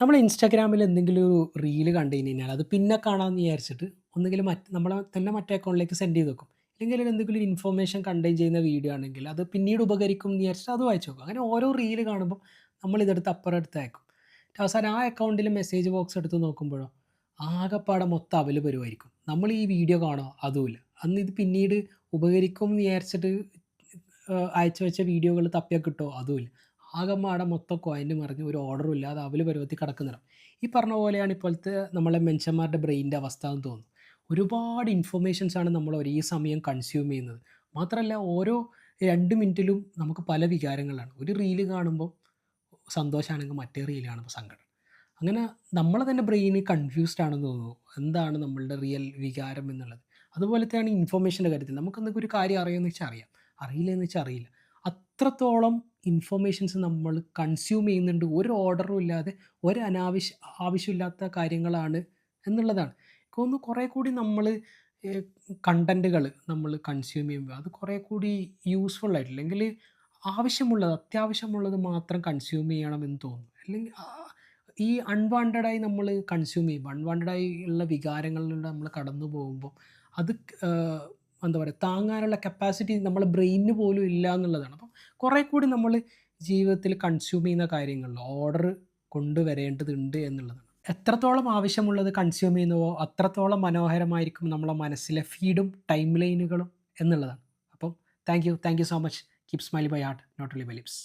നമ്മൾ ഇൻസ്റ്റാഗ്രാമിൽ എന്തെങ്കിലും ഒരു റീല് കണ്ടു കഴിഞ്ഞാൽ അത് പിന്നെ കാണാമെന്ന് വിചാരിച്ചിട്ട് ഒന്നുകിൽ നമ്മളെ തന്നെ മറ്റേ അക്കൗണ്ടിലേക്ക് സെൻഡ് ചെയ്ത് വെക്കും. ഇല്ലെങ്കിൽ എന്തെങ്കിലും ഒരു ഇൻഫർമേഷൻ കണ്ടെയ്ൻ ചെയ്യുന്ന വീഡിയോ ആണെങ്കിൽ അത് പിന്നീട് ഉപകരിക്കും എന്ന് വിചാരിച്ചിട്ട് അത് വായിച്ച് നോക്കും. അങ്ങനെ ഓരോ റീല് കാണുമ്പോൾ നമ്മൾ ഇതെടുത്ത് അപ്പുറം എടുത്ത് അയക്കും. അവസാനം ആ അക്കൗണ്ടിൽ മെസ്സേജ് ബോക്സ് എടുത്ത് നോക്കുമ്പോഴോ ആകെപ്പാടെ മൊത്തം അവല് വരുമായിരിക്കും. നമ്മൾ ഈ വീഡിയോ കാണോ അതുമില്ല. അന്ന് ഇത് പിന്നീട് ഉപകരിക്കും എന്ന് വിചാരിച്ചിട്ട് അയച്ചു വെച്ച വീഡിയോകൾ തപ്പിയാൽ കിട്ടോ അതുമില്ല. ആകമ്പാടെ മൊത്തം കൊഴഞ്ഞ് മറിഞ്ഞ് ഒരു ഓർഡറും ഇല്ലാതെ അവല് പരുവത്തിൽ കിടക്കുന്നിടാം. ഈ പറഞ്ഞ പോലെയാണ് ഇപ്പോഴത്തെ നമ്മളെ മനുഷ്യന്മാരുടെ ബ്രെയിനിൻ്റെ അവസ്ഥ എന്ന് തോന്നുന്നു. ഒരുപാട് ഇൻഫർമേഷൻസ് ആണ് നമ്മൾ ഒരേ സമയം കൺസ്യൂം ചെയ്യുന്നത്. മാത്രമല്ല ഓരോ 2 മിനിറ്റിലും നമുക്ക് പല വികാരങ്ങളാണ്. ഒരു റീല് കാണുമ്പോൾ സന്തോഷമാണെങ്കിൽ മറ്റേ റീല് കാണുമ്പോൾ സങ്കടം. അങ്ങനെ നമ്മളെ തന്നെ ബ്രെയിന് കൺഫ്യൂസ്ഡ് ആണെന്ന് തോന്നുന്നു. എന്താണ് നമ്മളുടെ റിയൽ വികാരം എന്നുള്ളത്. അതുപോലത്തെയാണ് ഇൻഫർമേഷൻ്റെ കാര്യത്തിൽ. നമുക്കെന്തെങ്കിലും ഒരു കാര്യം അറിയുമെന്ന് വെച്ചാൽ അറിയാം. അറിയില്ലെന്ന് വെച്ചാൽ അറിയില്ല. അത്രത്തോളം ഇൻഫർമേഷൻസ് നമ്മൾ കൺസ്യൂം ചെയ്യുന്നുണ്ട്. ഒരു ഓർഡറും ഇല്ലാതെ ഒരു ആവശ്യമില്ലാത്ത കാര്യങ്ങളാണ് എന്നുള്ളതാണ്. എനിക്ക് തോന്നുന്നു കുറേ കൂടി നമ്മൾ കണ്ടൻറ്റുകൾ നമ്മൾ കൺസ്യൂം ചെയ്യുമ്പോൾ അത് കുറേ കൂടി യൂസ്ഫുൾ ആയിട്ട് അല്ലെങ്കിൽ ആവശ്യമുള്ളത് അത്യാവശ്യമുള്ളത് മാത്രം കൺസ്യൂം ചെയ്യണമെന്ന് തോന്നുന്നു. അല്ലെങ്കിൽ ഈ അൺവാണ്ടഡായി നമ്മൾ കൺസ്യൂം ചെയ്യുമ്പോൾ അൺവാണ്ടഡായി ഉള്ള വികാരങ്ങളിലൂടെ നമ്മൾ കടന്നു പോകുമ്പോൾ അത് എന്താ പറയുക താങ്ങാനുള്ള കപ്പാസിറ്റി നമ്മളെ ബ്രെയിനിന് പോലും ഇല്ല എന്നുള്ളതാണ്. അപ്പം കുറേ കൂടി നമ്മൾ ജീവിതത്തിൽ കൺസ്യൂം ചെയ്യുന്ന കാര്യങ്ങളിൽ ഓർഡർ കൊണ്ടുവരേണ്ടതുണ്ട് എന്നുള്ളതാണ്. എത്രത്തോളം ആവശ്യമുള്ളത് കൺസ്യൂം ചെയ്യുന്നുവോ അത്രത്തോളം മനോഹരമായിരിക്കും നമ്മളെ മനസ്സിലെ ഫീഡും ടൈം ലൈനുകളും എന്നുള്ളതാണ്. അപ്പം thank you so much. Keep smiley by heart not only by lips.